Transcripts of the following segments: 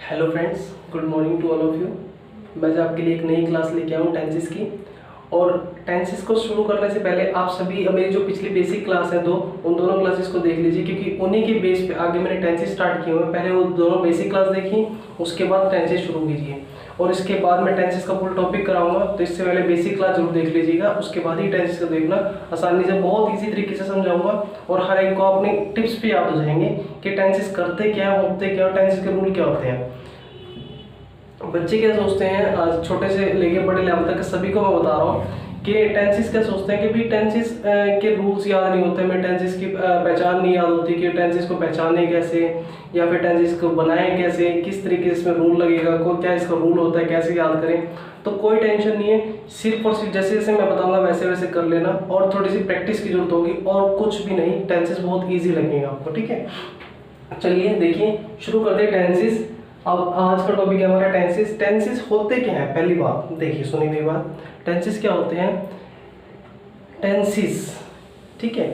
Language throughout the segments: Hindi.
Hello friends, good morning to all of you. मैं आज आपके लिए एक नई क्लास लेके आया हूँ टेंसेस की। और टेंसेस को शुरू करने से पहले आप सभी मेरी जो पिछली बेसिक क्लास है उन दोनों क्लासेस को देख लीजिए, क्योंकि उन्हीं के बेस पे आगे मैंने टेंसेस स्टार्ट किए हुए हैं। पहले वो दोनों बेसिक क्लास देखी, उसके बाद टेंसेस शुरू कीजिए। और इसके बाद मैं टेंसेस का फुल टॉपिक कराऊंगा, तो इससे पहले बेसिक क्लास जरूर देख लीजिएगा, उसके बाद ही टेंसेस को देखना। आसानी से बहुत इजी तरीके से समझाऊंगा और हर एक को अपने टिप्स भी याद हो जाएंगे कि टेंसेस करते क्या होते क्या, टेंसेस के रूल क्या होते हैं। बच्चे क्या सोचते हैं, आज छोटे से लेके बड़े लेवल तक सभी को मैं बता रहा हूँ कि टेंसेस क्या सोचते हैं कि भाई टेंसेस के रूल्स याद नहीं होते, हमें टेंसेस की पहचान नहीं याद होती कि टेंसेस को पहचाने कैसे, या फिर टेंसेस को बनाएं कैसे, किस तरीके से इसमें रूल लगेगा, को क्या इसका रूल होता है, कैसे याद करें। तो कोई टेंशन नहीं है, सिर्फ और सिर्फ जैसे जैसे मैं बताऊंगा वैसे वैसे कर लेना, और थोड़ी सी प्रैक्टिस की जरूरत होगी और कुछ भी नहीं। टेंसेस बहुत ईजी लगेगा आपको, ठीक है। चलिए देखिए, शुरू करते हैं टेंसेस। अब आज का टॉपिक है हमारा टेंसेस। टेंसेस होते क्या है, पहली बात देखिए, सुनिए मेरी बात। टेंसेस क्या होते हैं? टेंसेस, ठीक है,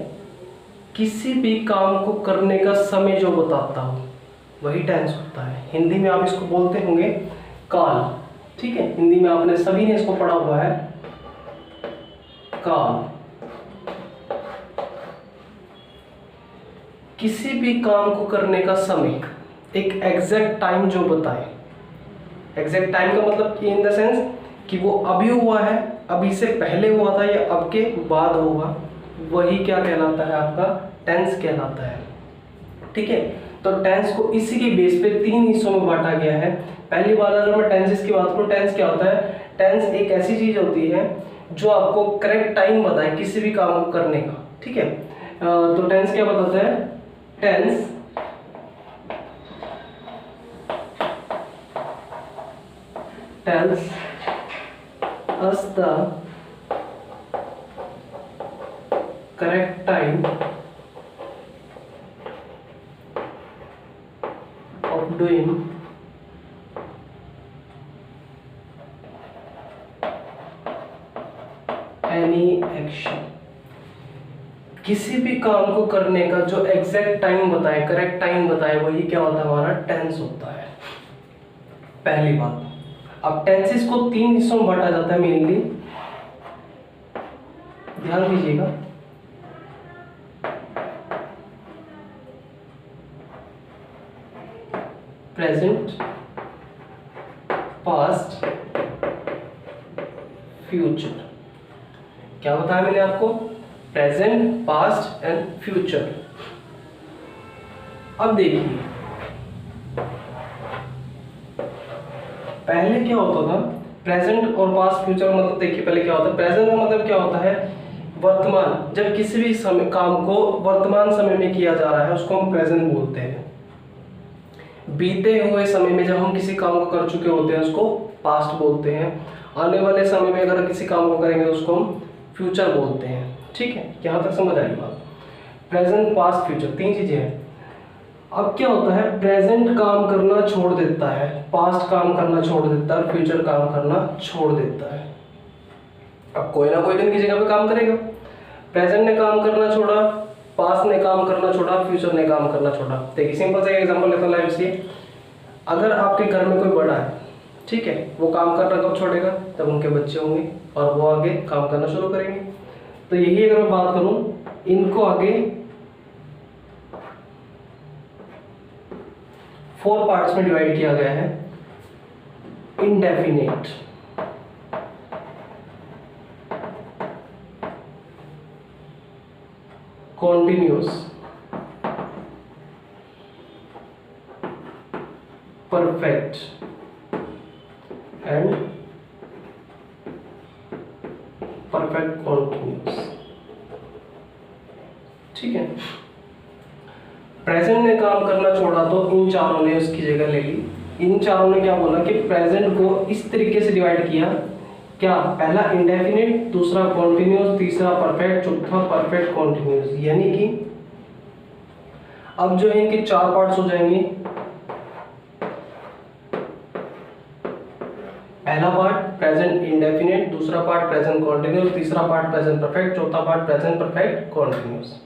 किसी भी काम को करने का समय जो बताता हो वही टेंस होता है। हिंदी में आप इसको बोलते होंगे काल, ठीक है। हिंदी में आपने सभी ने इसको पढ़ा हुआ है, काल। किसी भी काम को करने का समय, एक एग्जैक्ट टाइम जो बताए। एग्जैक्ट टाइम का मतलब इन द सेंस कि वो अभी हुआ है, अभी से पहले हुआ था, या अब के बाद होगा, वही क्या कहलाता है? आपका टेंस कहलाता है, ठीक है। तो टेंस को इसी के बेस पे तीन हिस्सों में बांटा गया है। पहली बात अगर मैं टेंसेस की बात करूं, टेंस क्या होता है? टेंस एक ऐसी चीज होती है जो आपको करेक्ट टाइम बताए किसी भी काम को करने का, ठीक है। तो टेंस क्या बताता है? Tense tells us the correct time of doing any action। किसी भी काम को करने का जो एग्जैक्ट टाइम बताए, करेक्ट टाइम बताए, वही क्या होता है? हमारा टेंस होता है, पहली बात। अब टेंसेस को तीन हिस्सों में बांटा जाता है मेनली, ध्यान दीजिएगा। Present, past, future. क्या बताया मैंने आपको? Present, past and future. अब देखिए, पहले क्या होता था? प्रेजेंट और पास्ट फ्यूचर मतलब देखिए, पहले क्या होता है? प्रेजेंट का मतलब क्या होता है? वर्तमान। जब किसी भी समय काम को वर्तमान समय में किया जा रहा है उसको हम प्रेजेंट बोलते हैं। बीते हुए समय में जब हम किसी काम को कर चुके होते हैं उसको पास्ट बोलते हैं। आने वाले समय में अगर किसी काम को करेंगे उसको हम फ्यूचर बोलते हैं, ठीक है। यहाँ तक समझ आई बात? प्रेजेंट, पास्ट, फ्यूचर, तीन चीजें हैं। अब क्या होता है? प्रेजेंट काम करना छोड़ देता है, पास्ट काम करना छोड़ देता है, फ्यूचर काम करना छोड़ देता है। अब कोई ना कोई दिन की जगह पे काम करेगा। प्रेजेंट ने काम करना छोड़ा, पास्ट ने काम करना छोड़ा, फ्यूचर ने काम करना छोड़ा। देखिए सिंपल सा एग्जांपल लेता हूं लाइफ से। अगर आपके घर में कोई बड़ा है, ठीक है, वो काम करना कब छोड़ेगा? तब उनके बच्चे होंगे और वो आगे काम करना शुरू करेंगे। तो यही अगर मैं बात करूं, इनको आगे 4 पार्ट्स में डिवाइड किया गया है। Indefinite, continuous, perfect and perfect continuous, ठीक है। प्रेजेंट ने काम करना छोड़ा तो इन चारों ने उसकी जगह ले ली। इन चारों ने क्या बोला कि प्रेजेंट को इस तरीके से डिवाइड किया, क्या? पहला इंडेफिनिट, दूसरा कॉन्टिन्यूअस, तीसरा परफेक्ट, चौथा परफेक्ट कॉन्टिन्यूअस। यानी कि अब जो है इनके 4 पार्ट्स हो जाएंगे। पहला पार्ट प्रेजेंट इंडेफिनिट, दूसरा पार्ट प्रेजेंट कॉन्टिन्यूअस, तीसरा पार्ट प्रेजेंट परफेक्ट, चौथा पार्ट प्रेजेंट परफेक्ट कॉन्टिन्यूअस।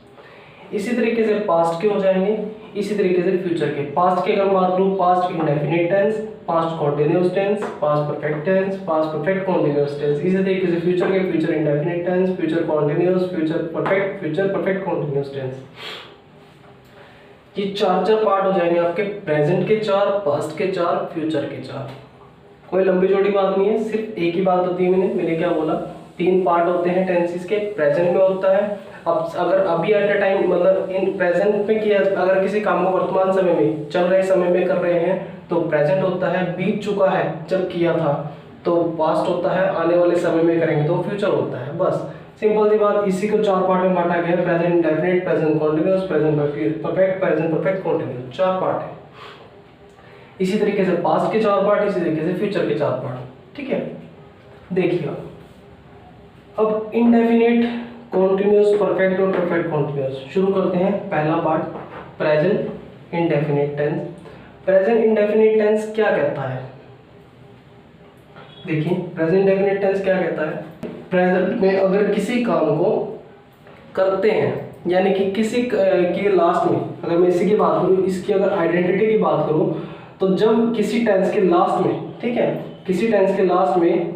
इसी तरीके से पास्ट के हो जाएंगे, इसी तरीके से फ्यूचर के। पास्ट के अगर बात करूँ, past indefinite tense, past continuous tense, past perfect tense, past perfect continuous tense. इसी तरीके से फ्यूचर के, future indefinite tense, future continuous, future perfect continuous tense. ये चार पार्ट हो जाएंगे आपके, प्रेजेंट के 4, पास्ट के 4, फ्यूचर के 4। कोई लंबी चौड़ी बात नहीं है, सिर्फ एक ही बात होती है। मैंने क्या बोला, 3 पार्ट होते हैं टेंसेस के। प्रेजेंट में होता है, अब अगर अभी एट अ टाइम मतलब इन प्रेजेंट में किया, अगर किसी काम को वर्तमान समय में, चल रहे समय में कर रहे हैं तो प्रेजेंट होता है। बीत चुका है जब किया था तो पास्ट होता है, आने वाले समय में करेंगे तो फ्यूचर होता है। बस सिंपल सी बात। इसी को 4 पार्ट में बांटा गया है, present indefinite, present continuous, present perfect, present perfect continuous, 4 part है। इसी तरीके से पास्ट के 4 पार्ट, इसी तरीके से फ्यूचर के 4 पार्ट। ठीक है, देखिए अब इंडेफिनिट, कॉन्टिन्यूअस, परफेक्ट और परफेक्ट कॉन्टिन्यूअस शुरू करते हैं। पहला part, present indefinite tense. Present indefinite tense क्या कहता है? देखिए प्रेजेंट इंडेफिनिट टेंस क्या कहता है? प्रेजेंट में अगर किसी काम को करते हैं, यानी कि किसी के लास्ट में, अगर मैं इसी की बात करूँ, इसकी अगर आइडेंटिटी की बात करूँ, तो जब किसी टेंस के लास्ट में, ठीक है, किसी टेंस के लास्ट में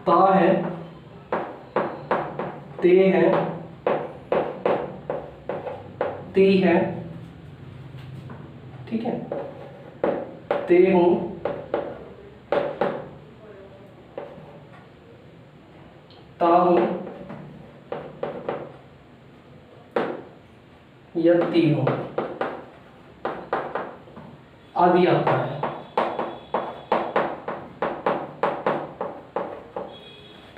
ता है, ते है, ती है, ठीक है, ते हूं, ता हूं या ती हूं आदि आता है।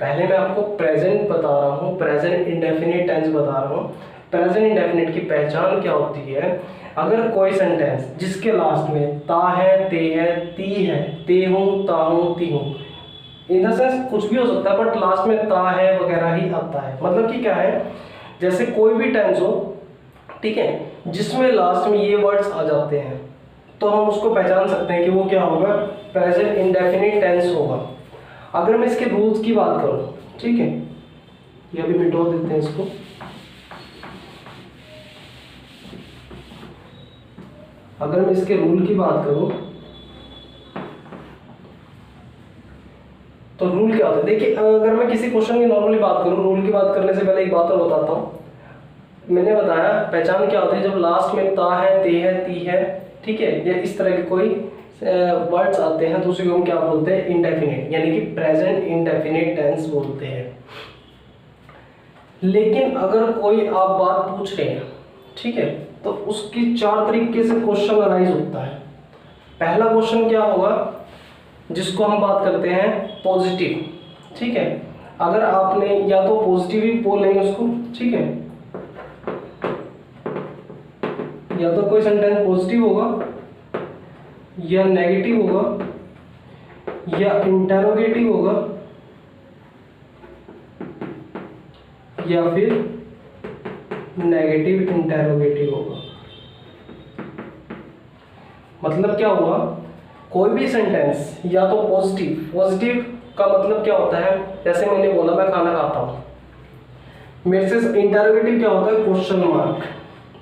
पहले मैं आपको प्रेजेंट बता रहा हूँ, प्रेजेंट इंडेफिनिट टेंस बता रहा हूँ। प्रेजेंट इंडेफिनिट की पहचान क्या होती है? अगर कोई सेंटेंस जिसके लास्ट में ता है, ते है, ती है, ते हूँ, ता हूँ, ती हूँ, इन द सेंस कुछ भी हो सकता है, बट लास्ट में ता है वगैरह ही आता है। मतलब कि क्या है, जैसे कोई भी टेंस हो, ठीक है, जिसमें लास्ट में ये वर्ड्स आ जाते हैं, तो हम उसको पहचान सकते हैं कि वो क्या होगा, प्रेजेंट इंडेफिनिट टेंस होगा। अगर मैं इसके रूल्स की बात करूं, ठीक है, ये अभी मिटो देते हैं इसको। अगर मैं इसके रूल की बात करूं तो रूल क्या होता है? देखिए अगर मैं किसी क्वेश्चन की नॉर्मली बात करूं, रूल की बात करने से पहले एक बात और बताता हूं। मैंने बताया पहचान क्या होती है, जब लास्ट में ता है, ते है, ती है, ठीक है, या इस तरह के कोई वर्ड्स आते हैं तो उसी को हम क्या बोलते हैं, इंडेफिनिट, यानी कि प्रेजेंट इंडेफिनिट टेंस बोलते हैं। लेकिन अगर कोई आप बात पूछ रहे हैं, ठीक है, तो उसकी 4 तरीके से क्वेश्चन अराइज होता है। पहला क्वेश्चन क्या होगा, जिसको हम बात करते हैं पॉजिटिव, ठीक है। अगर आपने या तो पॉजिटिव ही बोलेंगे उसको, ठीक है, या तो कोई सेंटेंस पॉजिटिव होगा या नेगेटिव होगा या इंटरोगेटिव होगा या फिर नेगेटिव इंटरोगेटिव होगा। मतलब क्या हुआ, कोई भी सेंटेंस या तो पॉजिटिव, पॉजिटिव का मतलब क्या होता है, जैसे मैंने बोला मैं खाना खाता हूँ, मेरे से इंटरोगेटिव क्या होता है, question mark.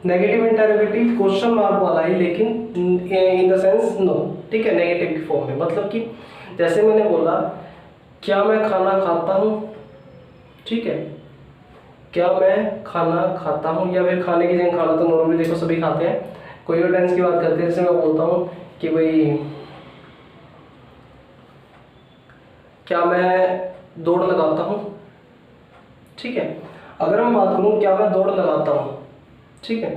Negative interrogative question mark वाला ही, लेकिन इन द सेंस नो, ठीक है, नेगेटिव की फॉर्म में। मतलब कि जैसे मैंने बोला क्या मैं खाना खाता हूँ, ठीक है, क्या मैं खाना खाता हूँ, या फिर खाने की जगह खाना तो नॉर्मली देखो सभी खाते हैं। कोई और टेंस की बात करते हैं, जैसे मैं बोलता हूँ कि भाई क्या मैं दौड़ लगाता हूँ, ठीक है। अगर मैं बात करूँ क्या मैं दौड़ लगाता हूँ, ठीक है,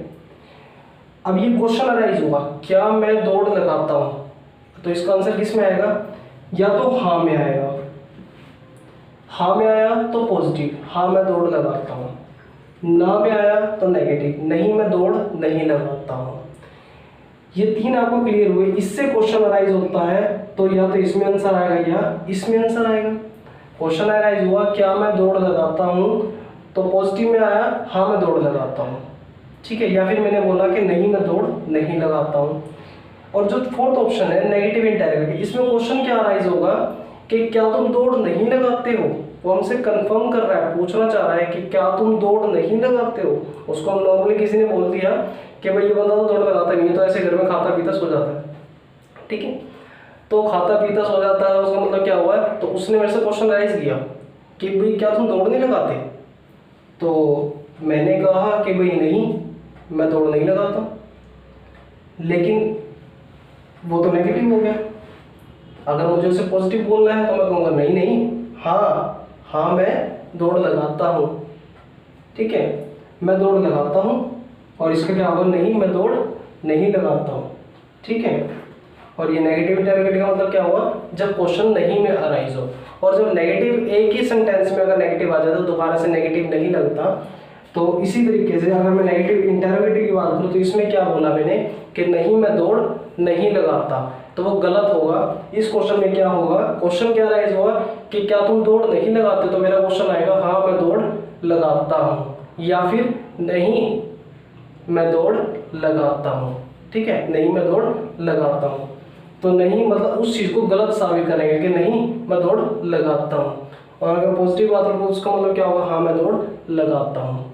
अब ये क्वेश्चन अराइज होगा क्या मैं दौड़ लगाता हूँ, तो इसका आंसर किस में आएगा, या तो हाँ में आएगा। हाँ में आया तो पॉजिटिव, हाँ मैं दौड़ लगाता हूँ। ना में आया तो नेगेटिव, नहीं मैं दौड़ नहीं लगाता हूँ। ये 3 आपको क्लियर हुए। इससे क्वेश्चन अराइज होता है तो या तो इसमें आंसर आएगा या इसमें आंसर आएगा। क्वेश्चन अराइज हुआ क्या मैं दौड़ लगाता हूँ, तो पॉजिटिव में आया हाँ मैं दौड़ लगाता हूँ, ठीक है, या फिर मैंने बोला कि नहीं मैं दौड़ नहीं लगाता हूँ। और जो 4th ऑप्शन है नेगेटिव इंटरोगेटिव, इसमें क्वेश्चन क्या अराइज होगा कि क्या तुम दौड़ नहीं लगाते हो, वो हमसे कंफर्म कर रहा है, पूछना चाह रहा है कि क्या तुम दौड़ नहीं लगाते हो। उसको हम नॉर्मली किसी ने बोल दिया कि भाई ये बंदा तो दौड़ लगाता नहीं है, तो ऐसे घर में खाता पीता सो जाता है, ठीक है। तो खाता पीता सो जाता है, उसका मतलब क्या हुआ है, तो उसने मेरे से क्वेश्चन राइज किया कि भाई क्या तुम दौड़ नहीं लगाते। तो मैंने कहा कि भाई नहीं, मैं दौड़ नहीं लगाता। लेकिन वो तो नेगेटिव हो गया। अगर मुझे उसे पॉजिटिव बोलना है तो मैं कहूँगा नहीं नहीं, हाँ मैं दौड़ लगाता हूँ, ठीक है, मैं दौड़ लगाता हूँ। और इसका क्या होगा, नहीं मैं दौड़ नहीं लगाता हूँ, ठीक है। और ये नेगेटिव इंटरोगेटिव का मतलब क्या हुआ, जब क्वेश्चन नहीं में अराइज हो। और जब नेगेटिव एक ही सेंटेंस में अगर नेगेटिव आ जाता है तो दोबारा से नेगेटिव नहीं लगता। तो इसी तरीके से अगर मैं नेगेटिव इंटरोगेटिव की बात करूँ तो इसमें क्या बोला मैंने कि नहीं मैं दौड़ नहीं लगाता, तो वो गलत होगा। इस क्वेश्चन में क्या होगा, क्वेश्चन क्या राइज होगा कि क्या तुम दौड़ नहीं लगाते, तो मेरा क्वेश्चन आएगा हाँ मैं दौड़ लगाता हूँ, या फिर नहीं मैं दौड़ लगाता हूँ, ठीक है, नहीं मैं दौड़ लगाता हूँ। तो नहीं मतलब उस चीज़ को गलत साबित करेंगे कि नहीं मैं दौड़ लगाता हूँ। और अगर पॉजिटिव बात करूँ तो उसका मतलब क्या होगा, हाँ मैं दौड़ लगाता हूँ।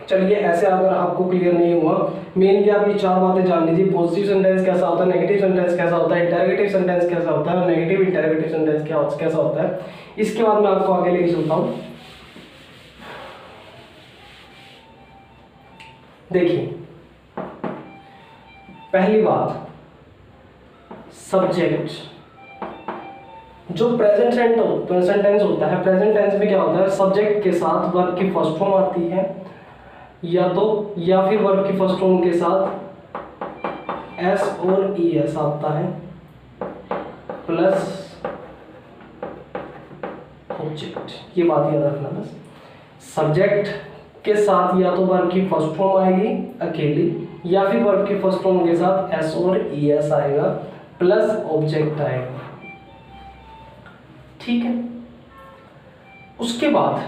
चलिए ऐसे अगर आपको क्लियर नहीं हुआ, मेनली आप ये 4 बातें जान लीजिए, पॉजिटिव सेंटेंस कैसा होता है, नेगेटिव सेंटेंस कैसा होता है, इंटरोगेटिव सेंटेंस कैसा होता है और नेगेटिव इंटरोगेटिव सेंटेंस कैसा होता है। इसके बाद मैं आपको आगे लेके चलता हूँ। देखिए पहली बात, सब्जेक्ट जो प्रेजेंट सेंटेंस होता है, प्रेजेंट टेंस में क्या होता है, सब्जेक्ट के साथ वर्ब की फर्स्ट फॉर्म आती है, या फिर वर्ब की फर्स्ट फॉर्म के साथ एस और ई एस आता है प्लस ऑब्जेक्ट। ये बात याद रखना बस, सब्जेक्ट के साथ या तो वर्ब की फर्स्ट फॉर्म आएगी अकेली, या फिर वर्ब की फर्स्ट फॉर्म के साथ एस और ई एस आएगा प्लस ऑब्जेक्ट आएगा, ठीक है। उसके बाद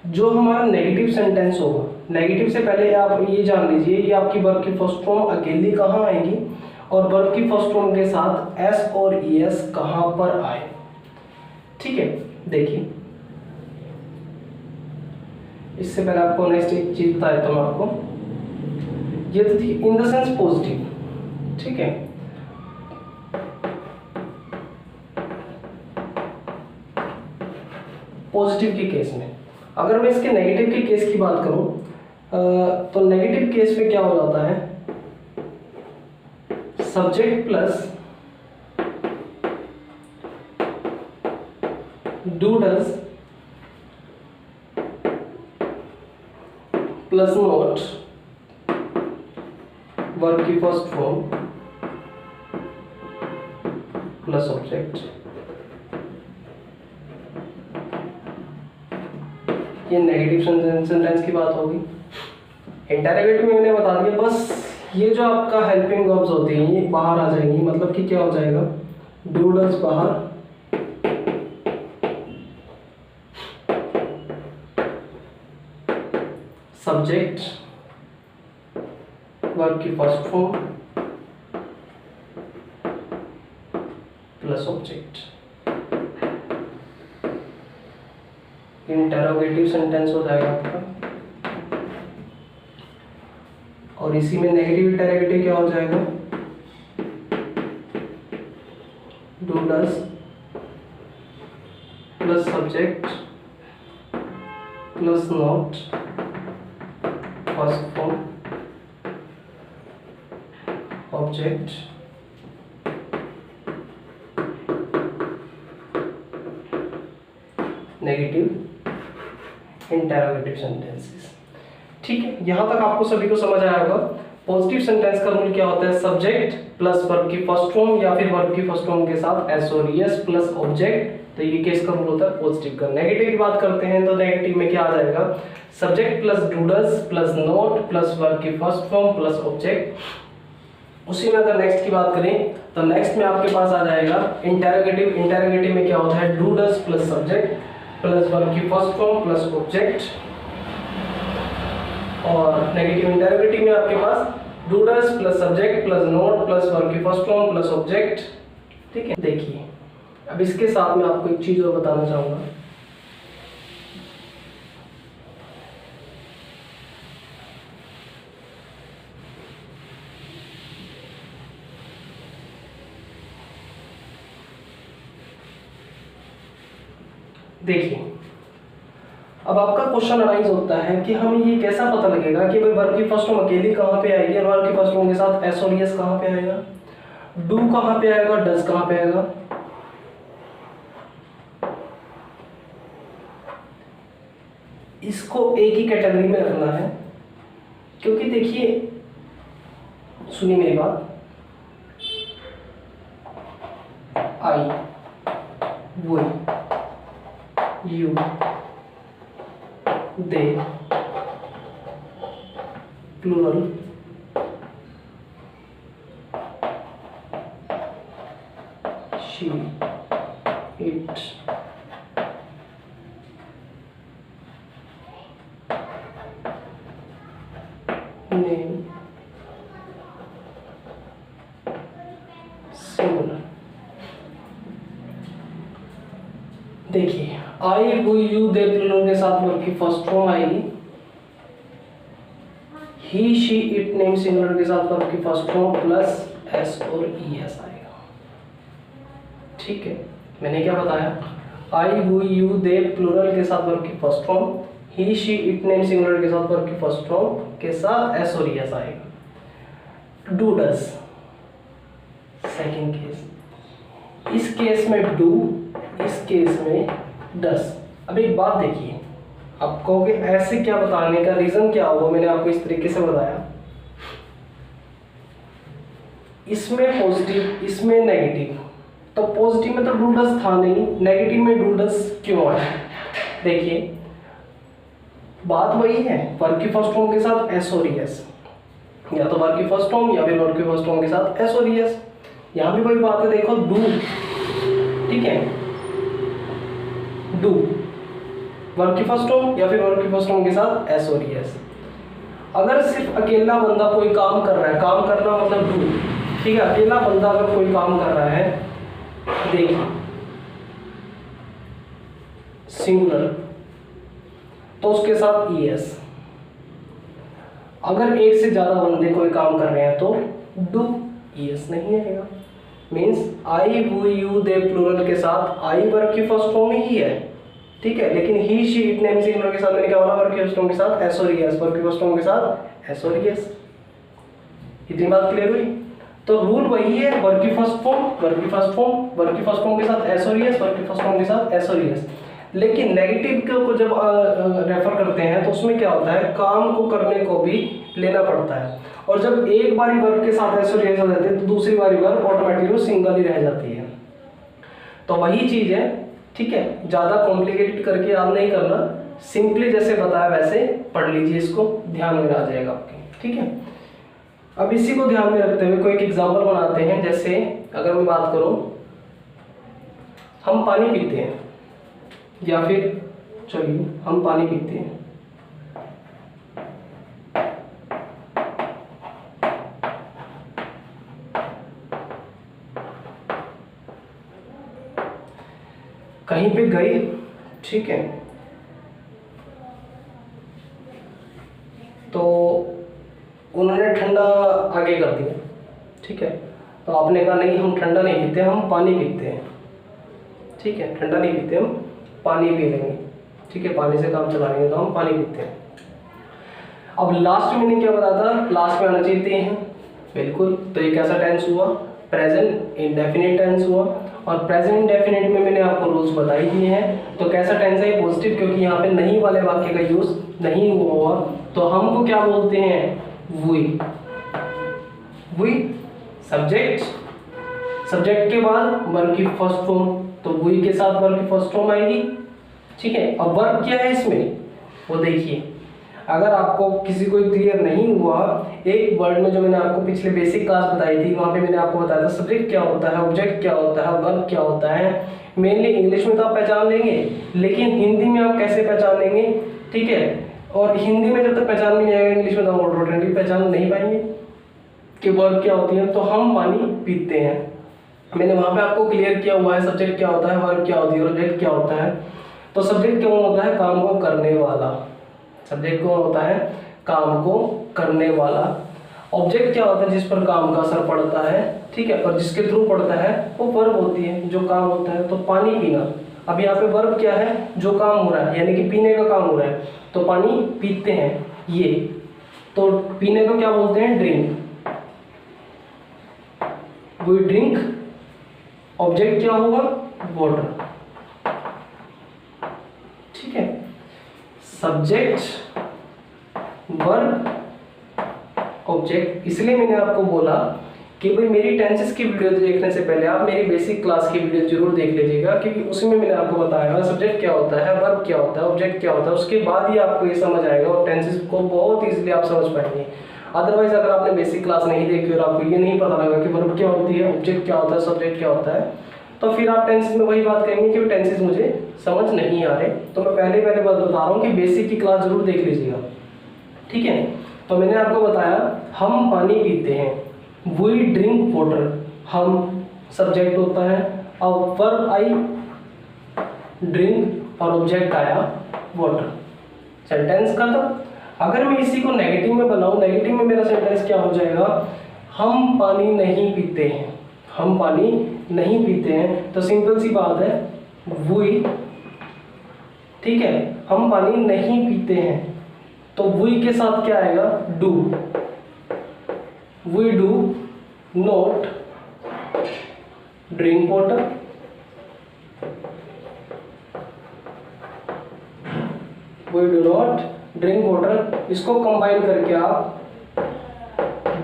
जो हमारा नेगेटिव सेंटेंस होगा, नेगेटिव से पहले आप ये जान लीजिए ये आपकी वर्ब की फर्स्ट फॉर्म अकेली कहाँ आएगी और वर्ब की फर्स्ट फॉर्म के साथ एस और ई एस कहाँ पर आए, ठीक है। देखिए इससे पहले आपको नेक्स्ट एक चीज बता देता हूं आपको, ये तो थी इन द सेंस पॉजिटिव, ठीक है। पॉजिटिव के केस में अगर मैं इसके नेगेटिव के केस की बात करूं तो नेगेटिव केस में क्या हो जाता है, subject plus do does plus not verb की फर्स्ट फॉर्म प्लस ऑब्जेक्ट। ये नेगेटिव सेंटेंस की बात होगी। इंटरोगेटिव में मैंने बता दिया, बस ये जो आपका हेल्पिंग वर्ब्स होते हैं ये बाहर आ जाएंगी, मतलब कि क्या हो जाएगा, डू डज बाहर, सब्जेक्ट वर्ब की first form plus object, interrogative sentence हो जाएगा आपका। और इसी में नेगेटिव इंटरोगेटिव क्या हो जाएगा, do does plus subject plus not first form object, negative interrogative sentences, ठीक है। यहां तक आपको सभी को समझ आया होगा। पॉजिटिव सेंटेंस का रूल क्या होता है, सब्जेक्ट प्लस वर्ब की फर्स्ट फॉर्म या फिर वर्ब की फर्स्ट फॉर्म के साथ एस और एस प्लस ऑब्जेक्ट, तो ये केस का रूल होता है पॉजिटिव का। नेगेटिव की बात करते हैं तो नेगेटिव में क्या आ जाएगा, subject plus do does plus not plus verb की फर्स्ट फॉर्म प्लस ऑब्जेक्ट। उसी में अगर नेक्स्ट की बात करें तो नेक्स्ट में आपके पास आ जाएगा इंटरोगेटिव। इंटरोगेटिव में क्या होता है, do does plus subject plus verb की फर्स्ट फॉर्म प्लस ऑब्जेक्ट। और नेगेटिव इंटरोगेटिव में आपके पास do does plus subject plus not plus verb की फर्स्ट फॉर्म प्लस ऑब्जेक्ट, ठीक है। देखिए अब इसके साथ में आपको एक चीज और बताना चाहूंगा देखिए, अब आपका क्वेश्चन अराइज होता है कि हमें ये कैसा पता लगेगा कि भाई वर्ब की फर्स्ट फॉर्म अकेली कहाँ पे आएगी और वर्ब की फर्स्ट फॉर्म के साथ एस और एस कहाँ पे आएगा, डू कहाँ पे आएगा, डज कहाँ पे आएगा। इसको एक ही कैटेगरी में रखना है, क्योंकि देखिए सुनिए मेरी बात, I, we, you, they, plural, she, it, name, singular. देखिए I, we, you, they, plural के साथ वर्ब की फर्स्ट फॉर्म आएगी, ही, शी, इट, नेम, सिंगुलर के साथ वर्ब की फर्स्ट फॉर्म प्लस एस और ई एस आएगा। ठीक है, मैंने क्या बताया, आई, वो, यू, दे, प्लूरल के साथ वर्ब की first form, he, she, it, name, singular के साथ वर्ब की फर्स्ट फॉर्म के साथ एस और ई एस आएगा। डू, डज, सेकेंड केस, इस केस में डू, इस केस में डज। अब एक बात देखिए, आप कहोगे ऐसे क्या बताने का रीजन क्या होगा, मैंने आपको इस तरीके से बताया, इसमें पॉजिटिव इसमें नेगेटिव, तो पॉजिटिव में तो डू डज था नहीं, नेगेटिव में डू डज क्यों आया। देखिए बात वही है, वर्ब की फर्स्ट फॉर्म के साथ एस और एस, या तो वर्ब की फर्स्ट फॉर्म या फिर वर्ब की फर्स्ट फॉर्म के साथ एस और एस। यहां भी वही बात है, देखो डू, ठीक है, डू वर्ब की फर्स्ट फॉर्म या फिर वर्ब की फर्स्ट फॉर्म के साथ एस और एस। अगर सिर्फ अकेला बंदा कोई काम कर रहा है, काम करना मतलब डू, ठीक है, अकेला बंदा अगर कोई काम कर रहा है, देखिए सिंगुलर, तो उसके साथ ई एस। अगर एक से ज्यादा बंदे कोई काम कर रहे हैं तो डू, ई एस नहीं आएगा। Means I, we, you, they, plural के साथ आई वर्ब की फर्स्ट फॉर्म ही है, ठीक है, लेकिन ही, शी, इट, नेम, सिंगुलर के साथ मैंने क्या बोला, वर्ब की फर्स्ट फॉर्म के साथ एस और ई एस, वर्ब की फर्स्ट फॉर्म के साथ एस और ई एस। इतनी बात क्लियर हुई। तो रूल वही है, वर्ब की फर्स्ट फॉर्म, वर्ब की फर्स्ट फॉर्म, वर्ब की फर्स्ट फॉर्म के साथ एस और ई एस, वर्ब की फर्स्ट फॉर्म के साथ एस और ई एस। लेकिन नेगेटिव को जब रेफर करते हैं तो उसमें क्या होता है, काम को करने को भी लेना पड़ता है, और जब एक बारी वर्ब के साथ एस और ई एस हो जाते हैं तो दूसरी बारी वर्ब ऑटोमेटिकली सिंगल ही रह जाती है। तो वही चीज है, ठीक है, ज्यादा कॉम्प्लिकेटेड करके आप नहीं करना, सिंपली जैसे बताया वैसे पढ़ लीजिए, इसको ध्यान में आ जाएगा आपके, ठीक है। अब इसी को ध्यान में रखते हुए कोई एक एग्जांपल बनाते हैं। जैसे अगर मैं बात करूं, हम पानी पीते हैं, या फिर चलिए हम पानी पीते हैं, कहीं पे गए, ठीक है, तो उन्होंने ठंडा आगे कर दिया, ठीक है, तो आपने कहा नहीं हम ठंडा नहीं पीते, हम पानी पीते हैं, ठीक है, ठंडा नहीं पीते, हम पानी पी लेंगे, ठीक है, पानी से काम चला लेंगे तो हम पानी पीते हैं। अब लास्ट में मैंने क्या बताया था, लास्ट में आना चाहिए हैं, बिल्कुल, तो ये कैसा टेंस हुआ, प्रेजेंट इंडेफिनिट टेंस हुआ, और प्रेजेंट इंडेफिनिट में मैंने आपको रूल्स बता ही दिए हैं। तो कैसा टेंस है, पॉजिटिव, क्योंकि यहाँ पे नहीं वाले वाक्य का यूज नहीं हुआ, तो हमको क्या बोलते हैं, वी, वी सब्जेक्ट, सब्जेक्ट के बाद वर्ब की फर्स्ट फॉर्म, तो वी के साथ वर्ब की फर्स्ट फॉर्म आएगी, ठीक है। अब वर्ब क्या है इसमें, वो देखिए, अगर आपको किसी को क्लियर नहीं हुआ, एक वर्ड में जो मैंने आपको पिछले बेसिक क्लास बताई थी, वहां पे मैंने आपको बताया था सब्जेक्ट क्या होता है, ऑब्जेक्ट क्या होता है, वर्ब क्या होता है। मेनली इंग्लिश में तो आप पहचान लेंगे, लेकिन हिंदी में आप कैसे पहचान लेंगे, ठीक है, और हिंदी में जब तक पहचान में नहीं आएगा, इंग्लिश में तो ऑटोमेटिकली पहचान नहीं पाएंगे कि वर्ब क्या होती है। तो हम पानी पीते हैं, मैंने वहां पे आपको क्लियर किया हुआ है, सब्जेक्ट क्या होता है, वर्ब क्या होती है, ऑब्जेक्ट क्या होता है। तो सब्जेक्ट कौन होता है, काम को करने वाला, सब्जेक्ट कौन होता है, काम को करने वाला। ऑब्जेक्ट क्या होता है, जिस पर काम का असर पड़ता है, ठीक है, और जिसके थ्रू पड़ता है वो वर्ब होती है, जो काम होता है। तो पानी पीना, अब यहाँ पे वर्ब क्या है, जो काम हो रहा है, यानी कि पीने का काम हो रहा है, तो पानी पीते हैं ये, तो पीने को क्या बोलते हैं, ड्रिंक, वी ड्रिंक। ऑब्जेक्ट क्या होगा, वाटर, ठीक है। Subject verb object. इसलिए मैंने आपको बोला कि भाई मेरी टेंसेस की वीडियो देखने से पहले आप मेरी बेसिक क्लास की वीडियो जरूर देख लीजिएगा, क्योंकि उसमें मैंने आपको बताया सब्जेक्ट क्या होता है, वर्ब क्या होता है, ऑब्जेक्ट क्या होता है, उसके बाद ही आपको ये समझ आएगा और टेंसेस को बहुत इजीली आप समझ पाएंगे। अदरवाइज अगर आपने बेसिक क्लास नहीं देखी और आपको ये नहीं पता लगा कि वर्ब क्या होती है, ऑब्जेक्ट क्या होता है, सब्जेक्ट क्या होता है, तो फिर आप टेंसेस में वही बात कहेंगे कि टेंसेस मुझे समझ नहीं आ रहे। तो मैं पहले बात बता रहा हूँ कि बेसिक की क्लास जरूर देख लीजिएगा, ठीक है। तो मैंने आपको बताया हम पानी पीते हैं, वी ड्रिंक वाटर, हम सब्जेक्ट होता है, और वर्ब आई ड्रिंक और ऑब्जेक्ट आया वाटर, सेंटेंस खत्म। अगर मैं इसी को नेगेटिव में बनाऊं, नेगेटिव में मेरा सेंटेंस क्या हो जाएगा, हम पानी नहीं पीते हैं, हम पानी नहीं पीते हैं, तो सिंपल सी बात है वी, ठीक है, हम पानी नहीं पीते हैं, तो वी के साथ क्या आएगा, do, we do not drink water, we do not drink water. इसको कंबाइन करके आप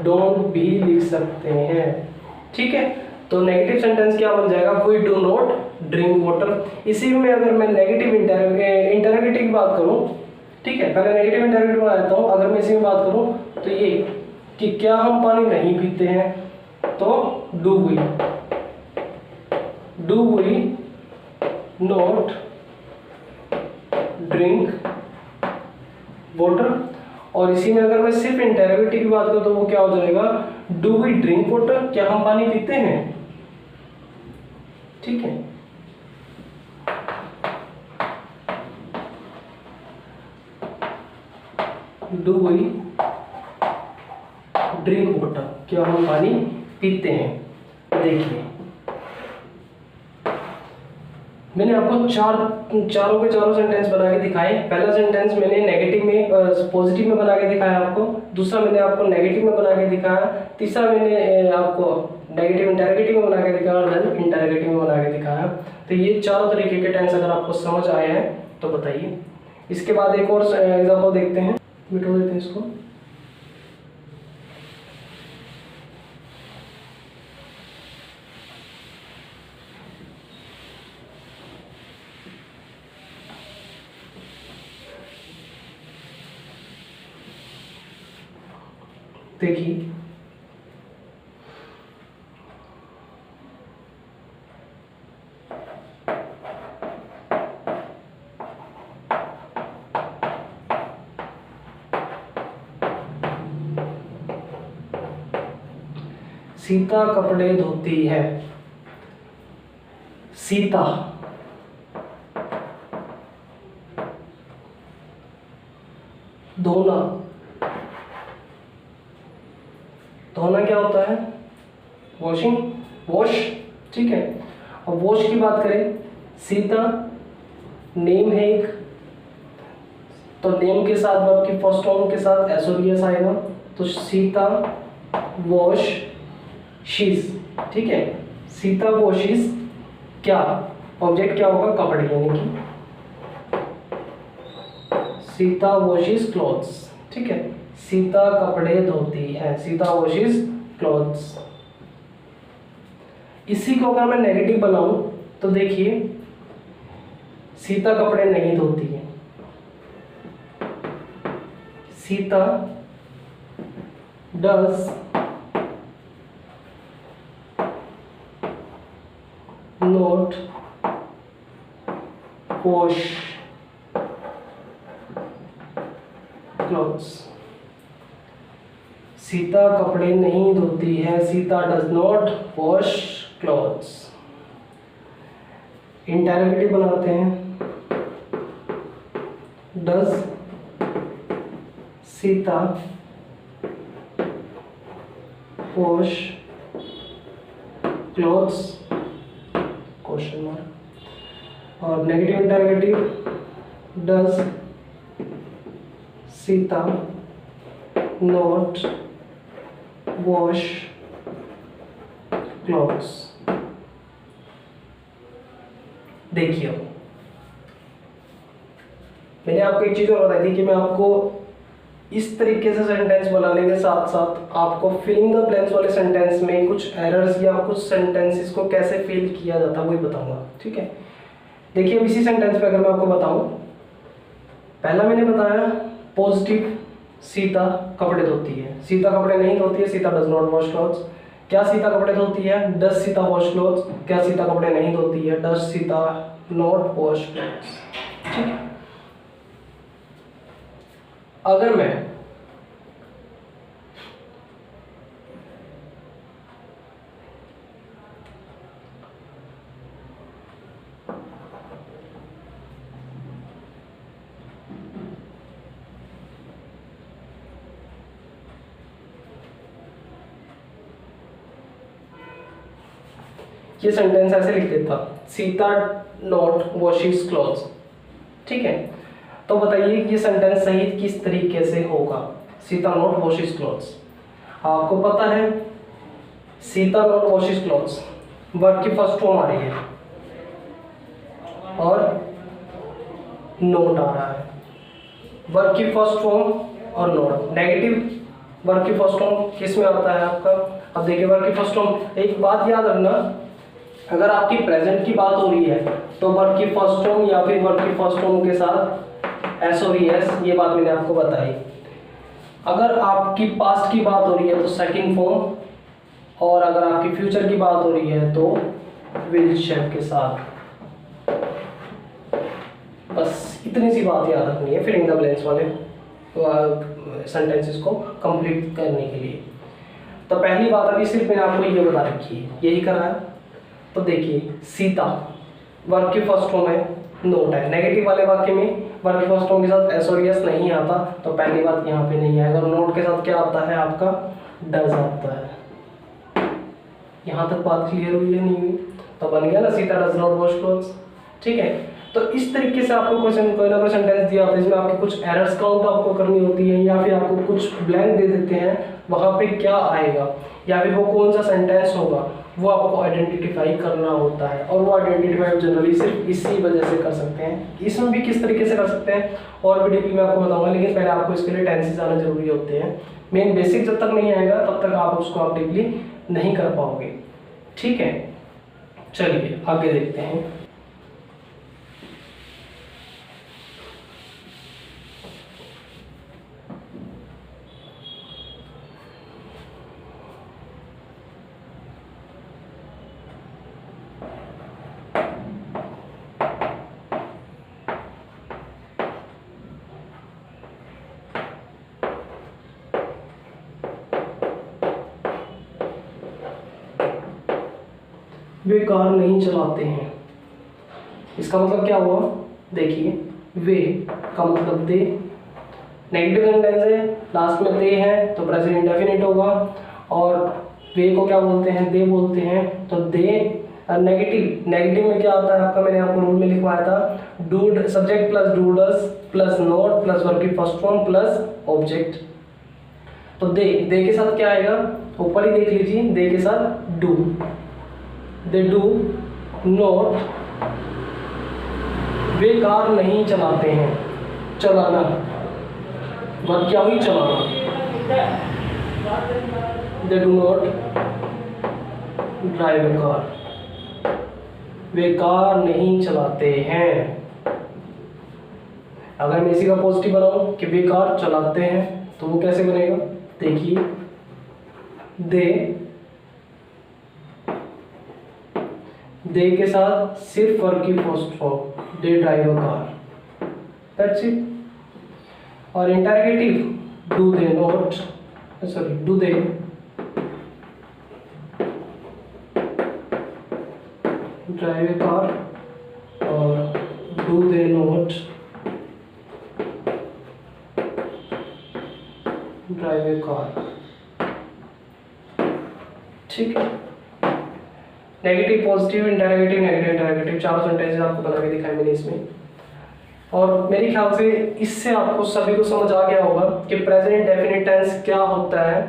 डोंट भी लिख सकते हैं, ठीक है। तो नेगेटिव सेंटेंस क्या बन जाएगा, we do not drink water. इसी में अगर मैं नेगेटिव इंटरोगेटिव की बात करूं, ठीक है, पहले नेगेटिव इंटरोगेटिव बनाता हूं। अगर मैं इसी में बात करूं तो ये कि क्या हम पानी नहीं पीते हैं, तो do we not drink water. और इसी में अगर मैं सिर्फ इंटरोगेटिव की बात करूं तो वो क्या हो जाएगा, डू वी ड्रिंक वाटर, क्या हम पानी पीते हैं, ठीक है। डू वी ड्रिंक वाटर, क्या हम पानी पीते हैं। देखिए मैंने आपको चारों के चारों सेंटेंस बना के दिखाए। पहला सेंटेंस मैंने नेगेटिव में पॉजिटिव में बना के दिखाया आपको, दूसरा मैंने आपको नेगेटिव में बना के दिखाया, तीसरा मैंने आपको नेगेटिव इंटरोगेटिव में बना के दिखाया और देन इंटरोगेटिव में बना के दिखाया। तो ये चारों तरीके के टेंस अगर आपको समझ आए हैं तो बताइए। इसके बाद एक और एग्जाम्पल देखते हैं, मिटो देते हैं इसको। देखिए सीता कपड़े धोती है, सीता धोना, धोना क्या होता है, वॉशिंग, वॉश, ठीक है। अब वॉश की बात करें, सीता नेम है एक, तो नेम के साथ वर्ब की फर्स्ट फॉर्म के साथ एसओवीएस आएगा, तो सीता वॉश शीज, ठीक है। सीता वॉशिज क्या, ऑब्जेक्ट क्या होगा, कपड़े, यानी कि सीता वॉशिज क्लॉथ्स, ठीक है। सीता कपड़े धोती है, सीता वॉशिज क्लॉथ्स। इसी को अगर मैं नेगेटिव बनाऊं तो देखिए सीता कपड़े नहीं धोती है, Sita does not wash clothes. Sita कपड़े नहीं धोती है, Sita does not wash clothes. Interrogative बनाते हैं, does Sita wash clothes, question mark. और negative interrogative, does Sita not wash clothes. देखिए मैंने आपको एक चीज और बताई थी कि मैं आपको इस तरीके से सेंटेंस बनाने के साथ साथ आपको फिलिंग द ब्लैंक्स वाले सेंटेंस में कुछ एरर्स या कुछ सेंटेंसेस को कैसे फिल किया जाता है वही बताऊंगा, ठीक है। देखिए अब इसी सेंटेंस पे अगर मैं आपको बताऊं, पहला मैंने बताया पॉजिटिव, सीता कपड़े धोती है। सीता कपड़े नहीं धोती है, Sita does not wash clothes. क्या सीता कपड़े धोती है? Does Sita wash clothes. क्या सीता कपड़े नहीं धोती है? Does Sita not wash clothes, ठीक है। अगर मैं ये सेंटेंस ऐसे लिख देता, सीता नॉट वॉशिज क्लॉथ्स, ठीक है। तो बताइए ये सेंटेंस सही किस तरीके से होगा? सीता नॉट वॉशिज क्लॉथ्स, आपको पता है सीता नॉट वॉशिज क्लॉथ्स वर्ब की फर्स्ट फॉर्म आ रही है और नोट आ रहा है। वर्ब की फर्स्ट फॉर्म और नोट, नेगेटिव वर्ब की फर्स्ट फॉर्म किस में आता है आपका? अब देखिए वर्ब की फर्स्ट फॉर्म, एक बात याद रखना, अगर आपकी प्रेजेंट की बात हो रही है तो वर्ब की फर्स्ट फॉर्म या फिर वर्ब की फर्स्ट फॉर्म के साथ एस और एस, ये बात मैंने आपको बताई। अगर आपकी पास्ट की बात हो रही है तो सेकंड फॉर्म, और अगर आपकी फ्यूचर की बात हो रही है तो विल शेप के साथ। बस इतनी सी बात याद रखनी है फिलिंग द ब्लैंक्स वाले सेंटेंसेस को कंप्लीट करने के लिए। तो पहली बात अभी सिर्फ मैंने आपको ये बता रखी है, यही करा है। तो देखिए सीता वर्ब की फर्स्ट फॉर्म है, नोट है। नेगेटिव वाले वाक्य में वर्ब की फर्स्ट फॉर्म के साथ एस और एस नहीं आता, तो पहली बात यहाँ पे नहीं आएगा। नोट के साथ क्या आता है आपका? डज आता है। यहाँ तक बात क्लियर हुई है नहीं हुई? तो बन गया ना Sita does not wash clothes, ठीक है। तो इस तरीके से आपको क्वेश्चन कोई ना कोई सेंटेंस दिया होता है इसमें आपकी कुछ एरर्स काउंट आपको करनी होती है, या फिर आपको कुछ ब्लैंक दे देते हैं, वहाँ पे क्या आएगा या फिर वो कौन सा सेंटेंस होगा वो आपको आइडेंटिफाई करना होता है। और वो आइडेंटिफाई जनरली सिर्फ इसी वजह से कर सकते हैं। इसमें भी किस तरीके से कर सकते हैं और भी डीपली मैं आपको बताऊंगा, लेकिन पहले आपको इसके लिए टेंसेस आना जरूरी होते हैं। मेन बेसिक जब तक नहीं आएगा तब तक आप उसको आप डीपली नहीं कर पाओगे, ठीक है। चलिए आगे देखते हैं। वे कार नहीं चलाते हैं, इसका मतलब क्या हुआ? देखिए वे का मतलब दे, नेगेटिव सेंटेंस है, लास्ट में दे है तो प्रेजेंट इंडेफिनिट होगा। और वे को क्या बोलते हैं? दे बोलते हैं। तो दे नेगेटिव में क्या आता है आपका? मैंने आपको रूल में लिखवाया था, do subject plus do does plus not plus verb की फर्स्ट फॉर्म प्लस ऑब्जेक्ट। तो दे के साथ क्या आएगा? ऊपर ही देख लीजिए, दे के साथ do, they do not, way car नहीं चलाते हैं, चलाना वर्ब क्या हुई? चलाना। They do not drive a car, way car नहीं चलाते हैं। अगर मैं इसी का पॉजिटिव बनाऊं कि वे कार चलाते हैं तो वो कैसे बनेगा? देखिए दे के साथ सिर्फ वर्ब की first form, they drive a car, that's it. और interrogative do they not, sorry do they drive a car, और do they not drive a car, ठीक है। Negative, positive, interrogative, negative, interrogative, चारों सेंटेंसेस आपको बना के दिखाए मैंने इसमें। और मेरे ख्याल से इससे आपको सभी को समझ आ गया होगा कि प्रेजेंट इंडेफिनिट टेंस क्या होता है,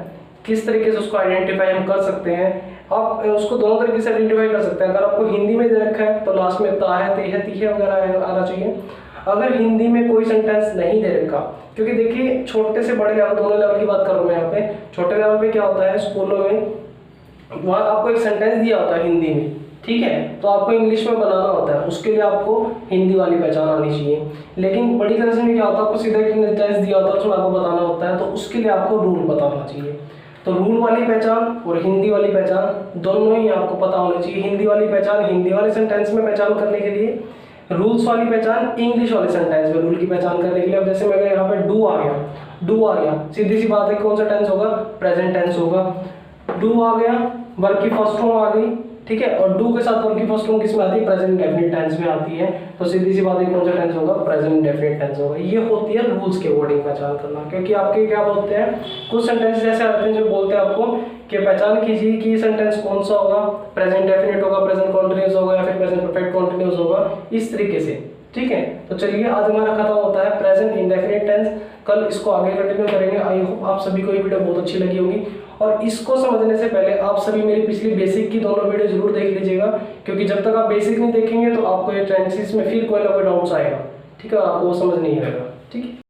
किस तरीके से उसको आइडेंटिफाई हम कर सकते हैं। आप उसको दोनों तरीके से आइडेंटिफाई कर सकते हैं। अगर आपको हिंदी में दे रखा है तो लास्ट में ता है, ते है, ती है वगैरह आना चाहिए। अगर हिंदी में कोई सेंटेंस नहीं दे रखा, क्योंकि देखिए छोटे से बड़े लेवल, दोनों लेवल की बात कर रहा हूँ मैं यहाँ पे। छोटे लेवल पे क्या होता है, स्कूलों में वहाँ आपको एक सेंटेंस दिया होता है हिंदी में, ठीक है, तो आपको इंग्लिश में बनाना होता है, उसके लिए आपको हिंदी वाली पहचान आनी चाहिए। लेकिन बड़ी क्लास में क्या होता है, आपको सीधा एक सेंटेंस दिया होता है, उसमें आपको बताना होता है, तो उसके लिए आपको रूल बताना चाहिए। तो रूल वाली पहचान और हिंदी वाली पहचान दोनों ही आपको पता होनी चाहिए। हिंदी वाली पहचान हिंदी वाले सेंटेंस में पहचान करने के लिए, रूल्स वाली पहचान इंग्लिश वाले सेंटेंस में रूल की पहचान करने के लिए। अब जैसे मैं यहाँ पे डू आ गया, डू आ गया, सीधी सी बात है, कौन सा टेंस होगा, प्रेजेंट टेंस होगा। डू आ गया, वर्ब की फर्स्ट फॉर्म आ गई, ठीक है, और डू के साथ वर्ब की फर्स्ट फॉर्म किस में आती है, प्रेजेंट इंडेफिनिट टेंस में आती है। तो सीधी सी बात है, कौन सा टेंस होगा, प्रेजेंट इंडेफिनिट टेंस होगा। ये होती है रूल्स के अकॉर्डिंग पहचान करना। क्योंकि आपके क्या बोलते हैं, कुछ सेंटेंस ऐसे आते हैं जो बोलते हैं आपको कि पहचान कीजिए कि ये सेंटेंस कौन सा होगा, प्रेजेंट इंडेफिनिट होगा, प्रेजेंट कॉन्टिन्यूअस होगा, या फिर प्रेजेंट परफेक्ट कॉन्टिन्यूअस होगा, इस तरीके से, ठीक है। तो चलिए आज हमारा खत्म होता है प्रेजेंट इंडेफिनिट टेंस। कल इसको आगे कंटिन्यू करेंगे। आई होप आप सभी को ये वीडियो बहुत अच्छी लगी होगी। और इसको समझने से पहले आप सभी मेरी पिछली बेसिक की दोनों वीडियो जरूर देख लीजिएगा, क्योंकि जब तक आप बेसिक नहीं देखेंगे तो आपको ये टेंसेस में फिर कोई ना कोई डाउट्स आएगा, ठीक है, आपको वो समझ नहीं आएगा, ठीक है।